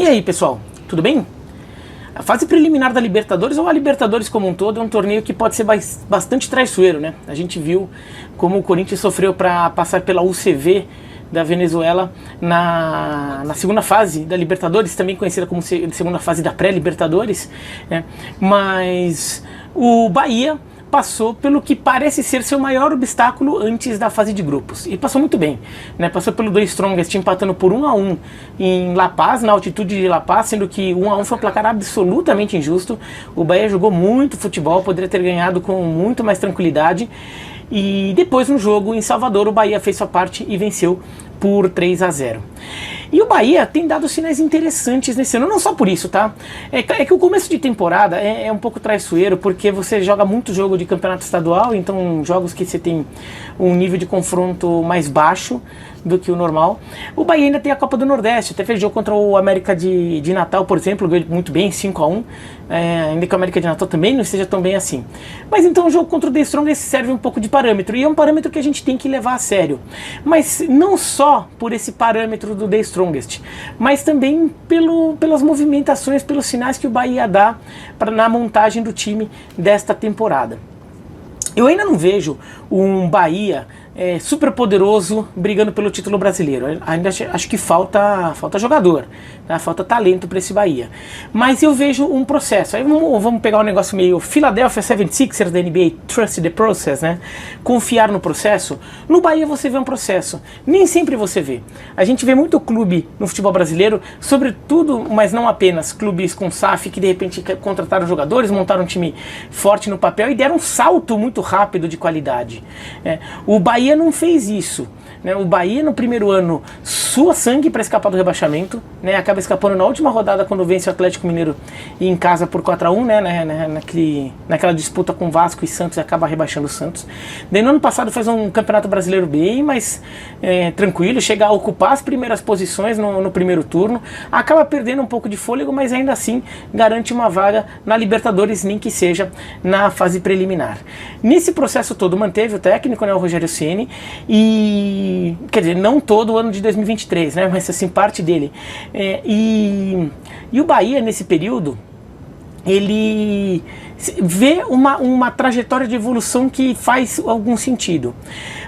E aí, pessoal, tudo bem? A fase preliminar da Libertadores, ou a Libertadores como um todo, é um torneio que pode ser bastante traiçoeiro, né? A gente viu como o Corinthians sofreu para passar pela UCV da Venezuela na segunda fase da Libertadores, também conhecida como segunda fase da pré-Libertadores, né? Mas o Bahia passou pelo que parece ser seu maior obstáculo antes da fase de grupos. E passou muito bem, né? Passou pelo The Strongest empatando por 1-1 em La Paz, na altitude de La Paz, sendo que 1-1 foi um placar absolutamente injusto. O Bahia jogou muito futebol, poderia ter ganhado com muito mais tranquilidade. E depois no jogo em Salvador, o Bahia fez sua parte e venceu por 3-0. E o Bahia tem dado sinais interessantes nesse ano, não só por isso, tá? É que o começo de temporada é um pouco traiçoeiro, porque você joga muito jogo de campeonato estadual, então jogos que você tem um nível de confronto mais baixo do que o normal. O Bahia ainda tem a Copa do Nordeste, até fez jogo contra o América de Natal, por exemplo, ganhou muito bem, 5-1, ainda que o América de Natal também não esteja tão bem assim. Mas então o jogo contra o The Strongest serve um pouco de parâmetro, e é um parâmetro que a gente tem que levar a sério. Mas não só por esse parâmetro do The Strongest, mas também pelas movimentações, pelos sinais que o Bahia dá na montagem do time desta temporada. Eu ainda não vejo um Bahia super poderoso brigando pelo título brasileiro. Ainda acho que falta jogador, tá? Falta talento para esse Bahia. Mas eu vejo um processo. Aí vamos pegar um negócio meio Philadelphia 76ers da NBA, trust the process, né? Confiar no processo. No Bahia você vê um processo. Nem sempre você vê. A gente vê muito clube no futebol brasileiro, sobretudo, mas não apenas, clubes com SAF que de repente contrataram jogadores, montaram um time forte no papel e deram um salto muito rápido de qualidade. O Bahia não fez isso, né? O Bahia no primeiro ano sua sangue para escapar do rebaixamento, né? Acaba escapando na última rodada quando vence o Atlético Mineiro em casa por 4-1, né? Naquela disputa com Vasco e Santos, e acaba rebaixando o Santos. Daí no ano passado faz um campeonato brasileiro bem mais tranquilo, chega a ocupar as primeiras posições no primeiro turno, acaba perdendo um pouco de fôlego, mas ainda assim garante uma vaga na Libertadores, nem que seja na fase preliminar. Nesse processo todo manteve o técnico, né, o Rogério Ceni, e quer dizer, não todo o ano de 2023, né, mas assim, parte dele. E o Bahia nesse período, ele vê uma trajetória de evolução que faz algum sentido.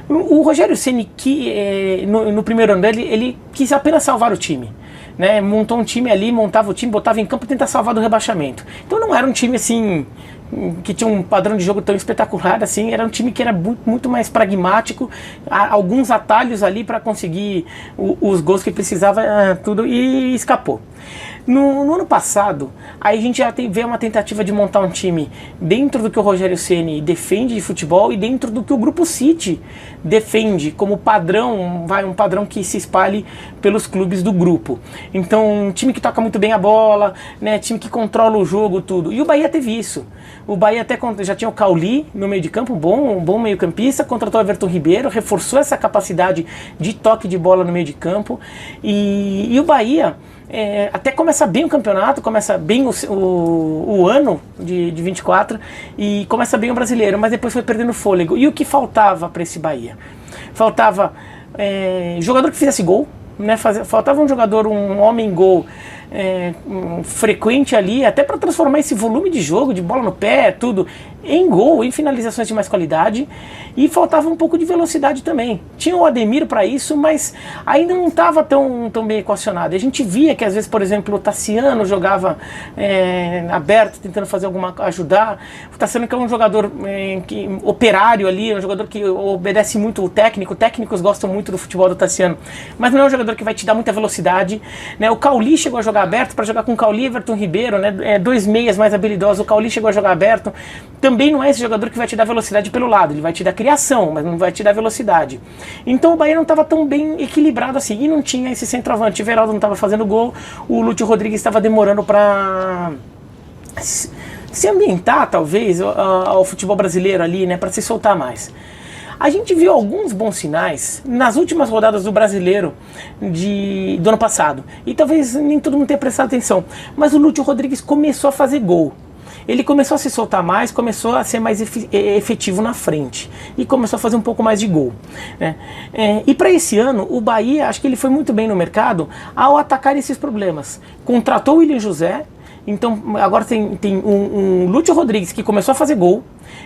O Rogério Ceni, que no primeiro ano dele, ele quis apenas salvar o time, né? Montou um time ali, montava o time, botava em campo e tentar salvar do rebaixamento. Então não era um time assim que tinha um padrão de jogo tão espetacular assim, era um time que era muito mais pragmático, alguns atalhos ali para conseguir os gols que precisava, tudo, e escapou. No ano passado, aí a gente já vê uma tentativa de montar um time dentro do que o Rogério Ceni defende de futebol e dentro do que o Grupo City defende como padrão, um padrão que se espalhe pelos clubes do grupo. Então, um time que toca muito bem a bola, né, time que controla o jogo, tudo. E o Bahia teve isso. O Bahia até já tinha o Cauli no meio de campo, um bom meio campista, contratou o Everton Ribeiro, reforçou essa capacidade de toque de bola no meio de campo, e o Bahia até começa bem o campeonato, começa bem o ano de 24 e começa bem o brasileiro, mas depois foi perdendo fôlego. E o que faltava para esse Bahia? Faltava jogador que fizesse gol, né? Faltava um jogador, um homem-gol frequente ali, até para transformar esse volume de jogo, de bola no pé, tudo, em gol, em finalizações de mais qualidade. E faltava um pouco de velocidade também. Tinha o Ademir para isso, mas ainda não estava tão bem equacionado. A gente via que às vezes, por exemplo, o Tassiano jogava aberto, tentando fazer ajudar. O Tassiano, que é um jogador operário ali, um jogador que obedece muito o técnico. Técnicos gostam muito do futebol do Tassiano, mas não é um jogador que vai te dar muita velocidade, né? O Cauli chegou a jogar aberto para jogar com o Cauli e Everton Ribeiro, né? Dois meias mais habilidosos. O Cauli chegou a jogar aberto. Também não é esse jogador que vai te dar velocidade pelo lado, ele vai te dar criação, mas não vai te dar velocidade. Então o Bahia não estava tão bem equilibrado assim, e não tinha esse centroavante. O Everaldo não estava fazendo gol, o Lúcio Rodrigues estava demorando para se ambientar, talvez, ao futebol brasileiro ali, né, para se soltar mais. A gente viu alguns bons sinais nas últimas rodadas do Brasileiro do ano passado, e talvez nem todo mundo tenha prestado atenção, mas o Lúcio Rodrigues começou a fazer gol. ele começou a se soltar mais, começou a ser mais efetivo na frente e começou a fazer um pouco mais de gol, né? E para esse ano, o Bahia, acho que ele foi muito bem no mercado ao atacar esses problemas. Contratou o William José, então agora tem um Lúcio Rodrigues que começou a fazer gol.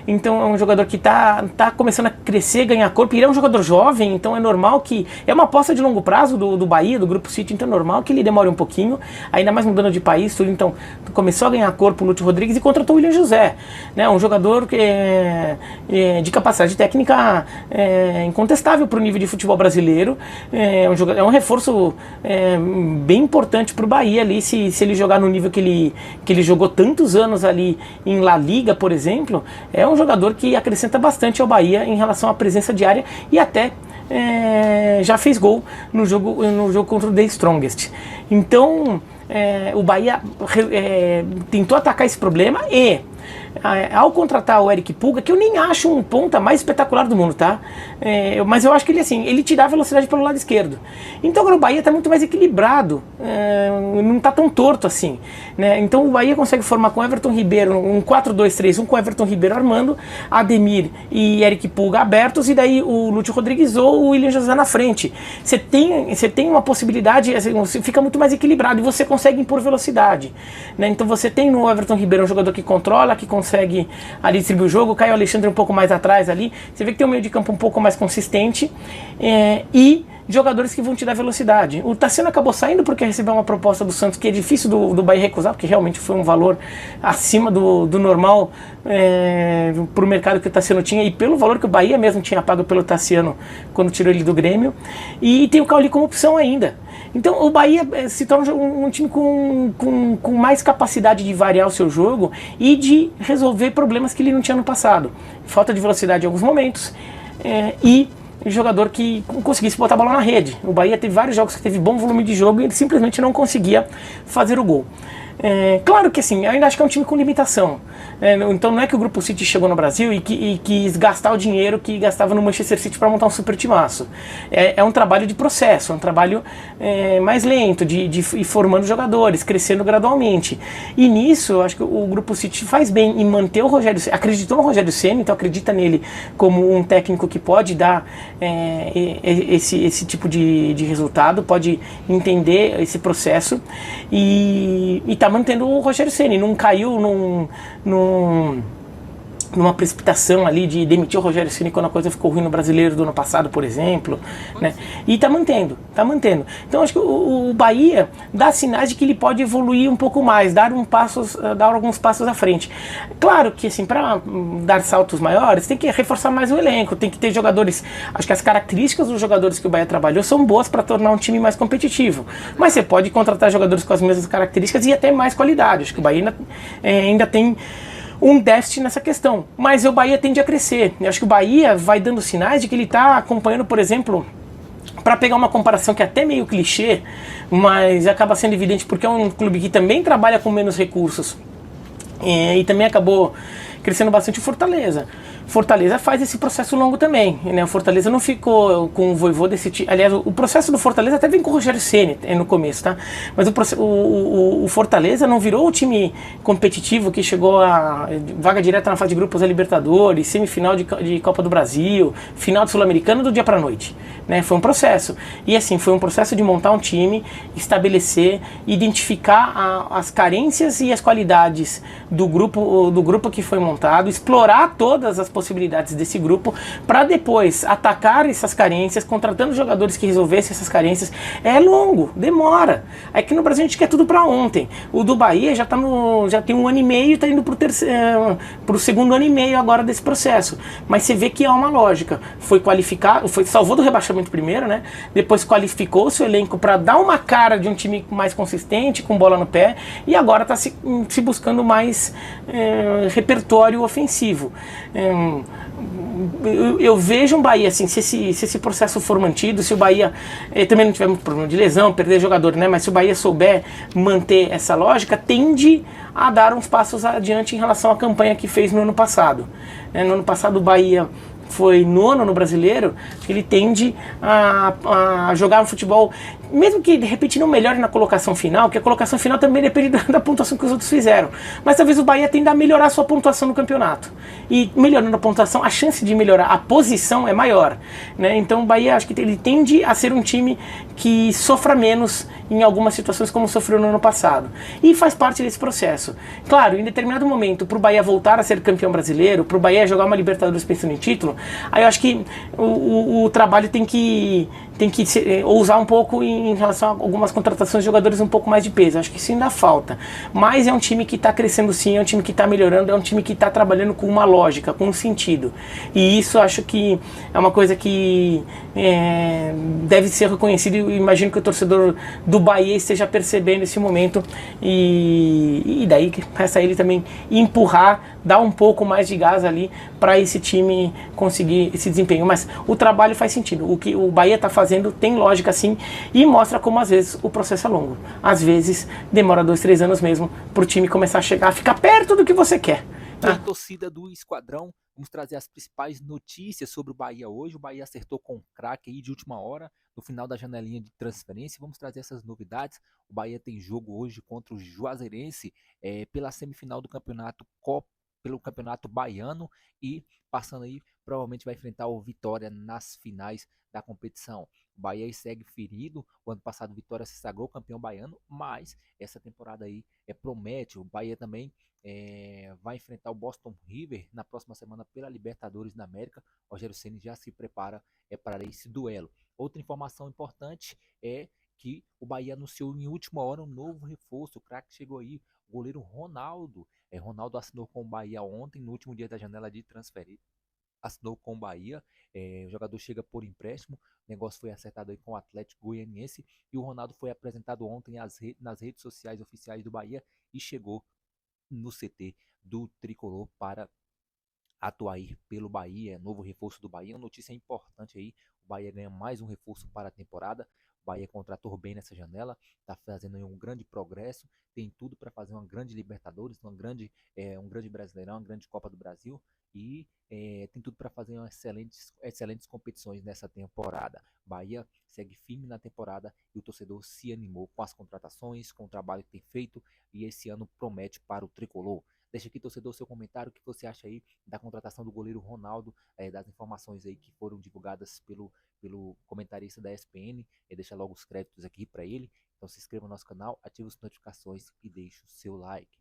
Então é um jogador que tá começando a crescer, ganhar corpo. Ele é um jogador jovem, então é normal que... É uma aposta de longo prazo do Bahia, do Grupo City, então é normal que ele demore um pouquinho, ainda mais mudando de país, tudo. Então começou a ganhar corpo o Lúcio Rodrigues e contratou o William José, né? Um jogador de capacidade técnica incontestável para o nível de futebol brasileiro. É um reforço bem importante para o Bahia ali, se ele jogar no nível que ele jogou tantos anos ali em La Liga, por exemplo. É um jogador que acrescenta bastante ao Bahia em relação à presença diária e até já fez gol no jogo contra o The Strongest. Então o Bahia tentou atacar esse problema e ao contratar o Eric Pulga, que eu nem acho um ponta mais espetacular do mundo, tá? Mas eu acho que ele te dá velocidade pelo lado esquerdo. Então agora o Bahia está muito mais equilibrado, não está tão torto assim, né? Então o Bahia consegue formar com Everton Ribeiro um 4-2-3-1, com Everton Ribeiro armando, Ademir e Eric Pulga abertos, e daí o Lúcio Rodrigues ou o William José na frente. Você tem uma possibilidade, assim, você fica muito mais equilibrado e você consegue impor velocidade, né? Então você tem no Everton Ribeiro um jogador que controla, que consegue ali distribuir o jogo, o Caio Alexandre um pouco mais atrás ali, você vê que tem um meio de campo um pouco mais consistente e jogadores que vão te dar velocidade. O Tassiano acabou saindo porque recebeu uma proposta do Santos que é difícil do Bahia recusar, porque realmente foi um valor acima do normal para o mercado que o Tassiano tinha e pelo valor que o Bahia mesmo tinha pago pelo Tassiano quando tirou ele do Grêmio. E tem o Cauli como opção ainda. Então o Bahia se torna um time com mais capacidade de variar o seu jogo e de resolver problemas que ele não tinha no passado. Falta de velocidade em alguns momentos e jogador que conseguisse botar a bola na rede. O Bahia teve vários jogos que teve bom volume de jogo e ele simplesmente não conseguia fazer o gol. Claro que assim, eu ainda acho que é um time com limitação. Então não é que o Grupo City chegou no Brasil e quis gastar o dinheiro que gastava no Manchester City para montar um super timaço. É um trabalho de processo, é um trabalho mais lento, de ir formando jogadores, crescendo gradualmente. E nisso, eu acho que o Grupo City faz bem em manter o Rogério Ceni, acreditou no Rogério Ceni, então acredita nele como um técnico que pode dar esse tipo de resultado, pode entender esse processo e tá mantendo o Rogério Ceni, não caiu numa precipitação ali de demitir o Rogério Ceni quando a coisa ficou ruim no Brasileiro do ano passado, por exemplo, né? E tá mantendo. Então acho que o Bahia dá sinais de que ele pode evoluir um pouco mais, dar alguns passos à frente. Claro que assim, para dar saltos maiores, tem que reforçar mais o elenco, tem que ter jogadores. Acho que as características dos jogadores que o Bahia trabalhou são boas para tornar um time mais competitivo. Mas você pode contratar jogadores com as mesmas características e até mais qualidade. Acho que o Bahia ainda tem um déficit nessa questão, mas o Bahia tende a crescer. Eu acho que o Bahia vai dando sinais de que ele está acompanhando, por exemplo, para pegar uma comparação que é até meio clichê, mas acaba sendo evidente porque é um clube que também trabalha com menos recursos e também acabou crescendo bastante o Fortaleza. Fortaleza faz esse processo longo também, né? O Fortaleza não ficou com o Vojvoda desse tipo. Aliás, o processo do Fortaleza até vem com o Rogério Ceni no começo, tá? Mas o Fortaleza não virou o time competitivo que chegou a vaga direta na fase de grupos da Libertadores, semifinal de Copa do Brasil, final do Sul-Americano do dia pra noite, né? Foi um processo. E assim, foi um processo de montar um time, estabelecer, identificar as carências e as qualidades do grupo que foi montado, explorar todas as possibilidades desse grupo para depois atacar essas carências, contratando jogadores que resolvessem essas carências. É longo, demora. Aqui no Brasil a gente quer tudo para ontem. O do Bahia já tem 1 ano e meio, está indo para o segundo ano e meio agora desse processo. Mas você vê que há uma lógica. Foi qualificado, salvou do rebaixamento primeiro, né? Depois qualificou o seu elenco para dar uma cara de um time mais consistente, com bola no pé, e agora está se buscando mais repertório ofensivo. Eu vejo um Bahia assim, se esse processo for mantido, se o Bahia também não tiver muito problema de lesão, perder jogador, né? Mas se o Bahia souber manter essa lógica, tende a dar uns passos adiante em relação à campanha que fez no ano passado. No ano passado o Bahia foi 9º no Brasileiro, ele tende a jogar um futebol mesmo que de repente não melhore na colocação final, que a colocação final também depende da pontuação que os outros fizeram, mas talvez o Bahia tenda a melhorar a sua pontuação no campeonato. E melhorando a pontuação, a chance de melhorar a posição é maior, né? Então o Bahia, acho que ele tende a ser um time que sofra menos em algumas situações como sofreu no ano passado. E faz parte desse processo. Claro, em determinado momento, para o Bahia voltar a ser campeão brasileiro, para o Bahia jogar uma Libertadores pensando em título, aí eu acho que o trabalho tem que ousar um pouco em relação a algumas contratações de jogadores um pouco mais de peso. Acho que isso ainda falta. Mas é um time que está crescendo sim, é um time que está melhorando, é um time que está trabalhando com uma lógica, com um sentido. E isso acho que é uma coisa que deve ser reconhecido e imagino que o torcedor do Bahia esteja percebendo esse momento e daí resta ele também empurrar, dar um pouco mais de gás ali para esse time conseguir esse desempenho. Mas o trabalho faz sentido. O que o Bahia está fazendo tem lógica sim e mostra como às vezes o processo é longo. Às vezes demora 2, 3 anos mesmo para o time começar a chegar, a ficar perto do que você quer. Tá? Torcida do Esquadrão, vamos trazer as principais notícias sobre o Bahia hoje. O Bahia acertou com um craque aí de última hora, no final da janelinha de transferência. Vamos trazer essas novidades. O Bahia tem jogo hoje contra o Juazeirense pela semifinal do campeonato pelo campeonato baiano e passando aí, provavelmente vai enfrentar o Vitória nas finais da competição. O Bahia segue ferido. O ano passado o Vitória se sagrou campeão baiano, mas essa temporada aí promete. O Bahia também vai enfrentar o Boston River na próxima semana pela Libertadores da América. O Rogério Ceni já se prepara para esse duelo. Outra informação importante é que o Bahia anunciou em última hora um novo reforço. O craque chegou aí, o goleiro Ronaldo. Ronaldo assinou com o Bahia ontem, no último dia da janela de transferência. Assinou com o Bahia, o jogador chega por empréstimo, o negócio foi acertado aí com o Atlético Goianiense e o Ronaldo foi apresentado ontem nas redes sociais oficiais do Bahia e chegou no CT do Tricolor para atuar aí pelo Bahia, novo reforço do Bahia. Uma notícia importante aí, o Bahia ganha mais um reforço para a temporada. O Bahia contratou bem nessa janela, está fazendo um grande progresso, tem tudo para fazer uma grande Libertadores, um grande Brasileirão, uma grande Copa do Brasil e tem tudo para fazer excelentes competições nessa temporada. Bahia segue firme na temporada e o torcedor se animou com as contratações, com o trabalho que tem feito e esse ano promete para o Tricolor. Deixa aqui, torcedor, seu comentário, o que você acha aí da contratação do goleiro Ronaldo, das informações aí que foram divulgadas pelo comentarista da ESPN. Deixa logo os créditos aqui para ele. Então se inscreva no nosso canal, ative as notificações e deixe o seu like.